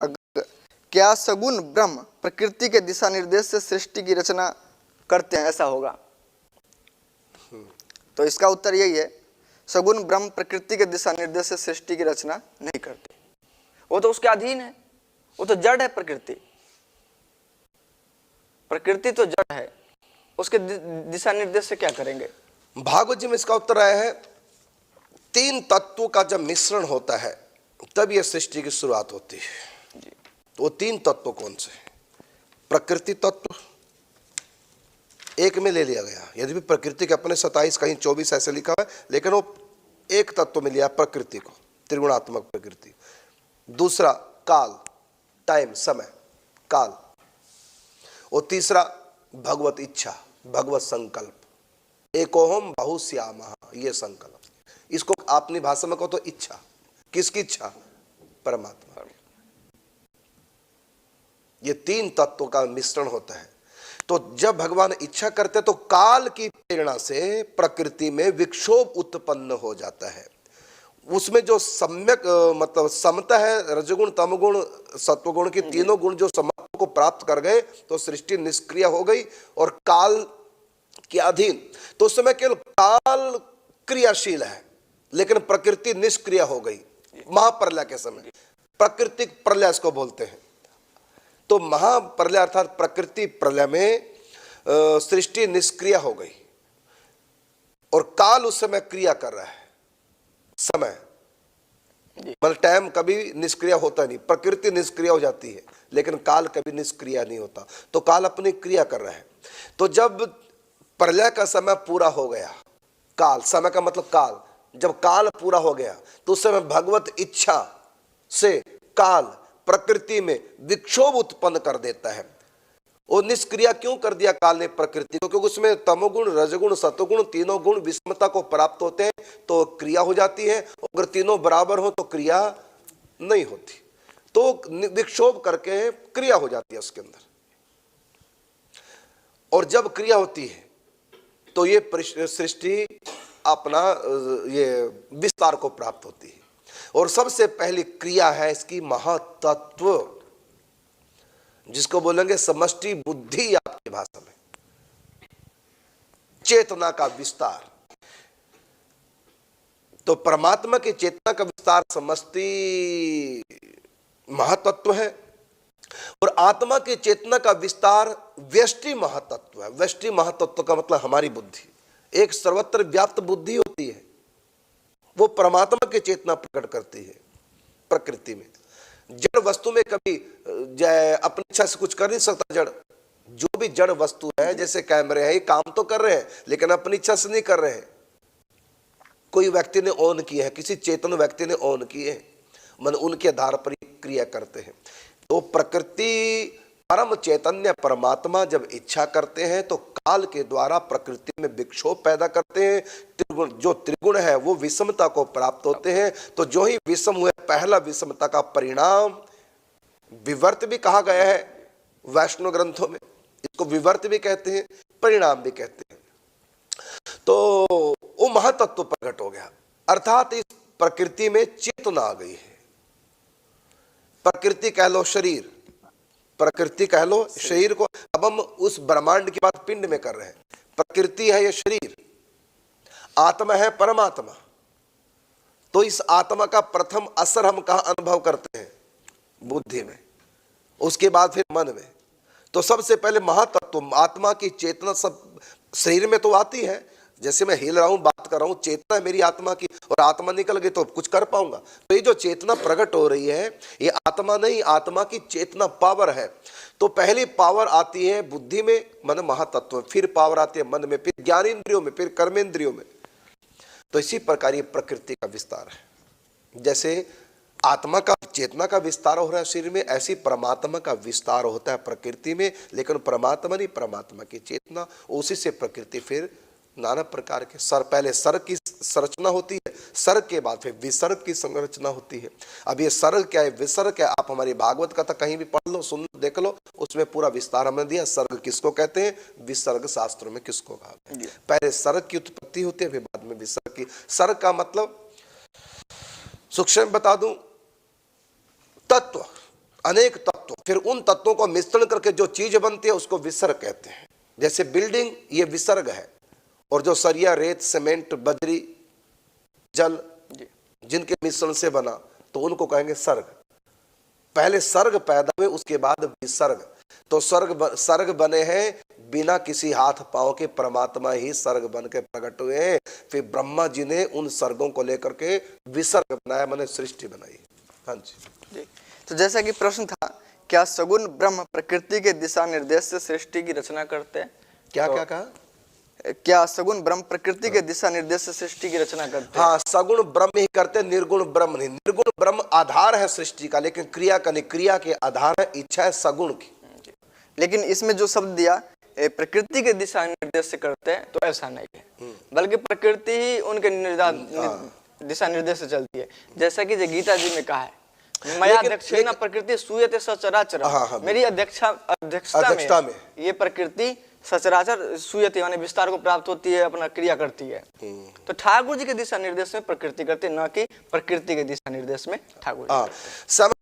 क्या सगुण ब्रह्म प्रकृति के दिशा निर्देश से सृष्टि की रचना करते हैं? ऐसा होगा तो इसका उत्तर यही है, सगुण ब्रह्म प्रकृति के दिशा निर्देश से सृष्टि की रचना नहीं करते। वो तो उसके अधीन है, वो तो जड़ है। प्रकृति तो जड़ है, उसके दिशा निर्देश से क्या करेंगे? भागवत जी में इसका उत्तर आया है, 3 तत्वों का जब मिश्रण होता है तब यह सृष्टि की शुरुआत होती है। तो वो 3 तत्व कौन से हैं? प्रकृति तत्व एक में ले लिया गया, यदि भी प्रकृति के अपने 27 कहीं 24 ऐसे लिखा है, लेकिन वो एक तत्व में लिया प्रकृति को, त्रिगुणात्मक प्रकृति। दूसरा काल, टाइम, समय, काल। और तीसरा भगवत इच्छा, भगवत संकल्प, एकोहम बहुश्यामः, ये संकल्प। इसको अपनी भाषा में कहो तो इच्छा। किसकी इच्छा? परमात्मा। ये 3 तत्वों का मिश्रण होता है। तो जब भगवान इच्छा करते तो काल की प्रेरणा से प्रकृति में विक्षोभ उत्पन्न हो जाता है। उसमें जो सम्यक मतलब समता है, रजगुण तमगुण सत्वगुण की तीनों गुण जो समत्व को प्राप्त कर गए तो सृष्टि निष्क्रिय हो गई और काल के अधीन। तो उस समय केवल काल क्रियाशील है लेकिन प्रकृति निष्क्रिय हो गई। महाप्रलय के समय प्राकृतिक प्रलय इसको बोलते हैं। तो महाप्रलय अर्थात प्रकृति प्रलय में सृष्टि निष्क्रिय हो गई और काल उस समय क्रिया कर रहा है। समय मतलब टाइम कभी निष्क्रिय होता नहीं, प्रकृति निष्क्रिय हो जाती है लेकिन काल कभी निष्क्रिय नहीं होता। तो काल अपनी क्रिया कर रहा है। तो जब प्रलय का समय पूरा हो गया, काल, समय का मतलब काल, जब काल पूरा हो गया तो उस समय भगवत इच्छा से काल प्रकृति में विक्षोभ उत्पन्न कर देता है। और निष्क्रिय क्यों कर दिया काल ने प्रकृति को? क्योंकि उसमें तमोगुण रजगुण सतोगुण तीनों गुण विषमता को प्राप्त होते हैं तो क्रिया हो जाती है। अगर तीनों बराबर हो तो क्रिया नहीं होती, तो विक्षोभ करके क्रिया हो जाती है उसके अंदर। और जब क्रिया होती है तो ये सृष्टि अपना ये विस्तार को प्राप्त होती है। और सबसे पहली क्रिया है इसकी महातत्व, जिसको बोलेंगे समष्टि बुद्धि आपकी भाषा में, चेतना का विस्तार। तो परमात्मा की चेतना का विस्तार समष्टि महातत्व है और आत्मा की चेतना का विस्तार व्यष्टि महातत्व है। व्यष्टि महातत्व का मतलब हमारी बुद्धि, एक सर्वत्र व्याप्त बुद्धि होती है, वो परमात्मा की चेतना प्रकट करती है प्रकृति में। जड़ वस्तु में कभी अपनी इच्छा से कुछ कर नहीं सकता। जड़, जो भी जड़ वस्तु है, जैसे कैमरे हैं, ये काम तो कर रहे हैं लेकिन अपनी इच्छा से नहीं कर रहे हैं। कोई व्यक्ति ने ऑन किया है, किसी चेतन व्यक्ति ने ऑन किए हैं, मन उनके आधार पर क्रिया करते हैं। तो प्रकृति परम चैतन्य परमात्मा जब इच्छा करते हैं तो काल के द्वारा प्रकृति में विक्षोभ पैदा करते हैं। त्रिगुण, जो त्रिगुण है वो विषमता को प्राप्त होते हैं। तो जो ही विषम हुए, पहला विषमता का परिणाम विवर्त भी कहा गया है वैष्णव ग्रंथों में, इसको विवर्त भी कहते हैं, परिणाम भी कहते हैं। तो वो महातत्व प्रकट हो गया, अर्थात इस प्रकृति में चेतना आ गई है। प्रकृति कह लो शरीर, प्रकृति कह लो शरीर को। अब हम उस ब्रह्मांड की बात पिंड में कर रहे हैं। प्रकृति है ये शरीर, आत्मा है परमात्मा। तो इस आत्मा का प्रथम असर हम कहां अनुभव करते हैं? बुद्धि में, उसके बाद फिर मन में। तो सबसे पहले महातत्व आत्मा की चेतना सब शरीर में तो आती है। जैसे मैं हिल रहा हूं, बात कर रहा हूं, चेतना है मेरी आत्मा की, और आत्मा निकल गई तो कुछ कर पाऊंगा? तो ये जो चेतना प्रकट हो रही है ये आत्मा नहीं, आत्मा की चेतना पावर है। तो पहली पावर आती है बुद्धि में, मन महातत्व, फिर पावर आती है मन में, फिर ज्ञानेंद्रियों में, फिर कर्मेंद्रियों में। तो इसी प्रकार ये प्रकृति का विस्तार है। जैसे आत्मा का चेतना का विस्तार हो रहा है शरीर में, ऐसी परमात्मा का विस्तार होता है प्रकृति में। लेकिन परमात्मा नहीं, परमात्मा की चेतना, उसी से प्रकृति फिर नाना प्रकार के पहले सर्ग की संरचना होती है, सर्ग के बाद फिर विसर्ग की संरचना होती है। अब ये सर्ग क्या है, विसर्ग क्या है, आप हमारी भागवत कथा कहीं भी पढ़ लो, सुन लो, देख लो, उसमें पूरा विस्तार हमने दिया। सर्ग किसको कहते हैं, विसर्ग शास्त्रों में किसको कहा। पहले सर्ग की उत्पत्ति होती है, फिर बाद में विसर्ग की। सर्ग का मतलब सूक्ष्म बता दूं, तत्व, अनेक तत्व, फिर उन तत्वों को मिश्रण करके जो चीज बनती है उसको विसर्ग कहते हैं। जैसे बिल्डिंग, ये विसर्ग है, और जो सरिया, रेत, सीमेंट, बजरी, जल जिनके मिश्रण से बना तो उनको कहेंगे सर्ग। पहले सर्ग पैदा हुए, उसके बाद विसर्ग। तो सर्ग बने हैं बिना किसी हाथ पांव के, परमात्मा ही सर्ग बन के प्रकट हुए हैं। फिर ब्रह्मा जी ने उन सर्गों को लेकर के विसर्ग बनाया, मैंने सृष्टि बनाई। हाँ जी। तो जैसा कि प्रश्न था, क्या सगुण ब्रह्म प्रकृति के दिशा निर्देश से सृष्टि की रचना करते हैं? क्या तो क्या कहा? क्या सगुण ब्रह्म प्रकृति के दिशा निर्देश से सृष्टि की रचना करते हैं? हाँ, सगुण ब्रह्म ही करते, निर्गुण ब्रह्म नहीं। निर्गुण ब्रह्म आधार है सृष्टि का, लेकिन क्रिया का नहीं। क्रिया के आधार है इच्छा है सगुण की। लेकिन इसमें जो शब्द दिया प्रकृति के दिशा निर्देश से करते हैं, तो ऐसा नहीं है, बल्कि प्रकृति ही उनके दिशा निर्देश से चलती है। जैसा कि गीता जी में कहा है, मया अध्यक्षेण प्रकृति सूयते सचराचर। मेरी अध्यक्षता में ये प्रकृति सचराचर सूयते यानी विस्तार को प्राप्त होती है, अपना क्रिया करती है। तो ठाकुर जी के दिशा निर्देश में प्रकृति करते, न कि प्रकृति के दिशा निर्देश में ठाकुर जी।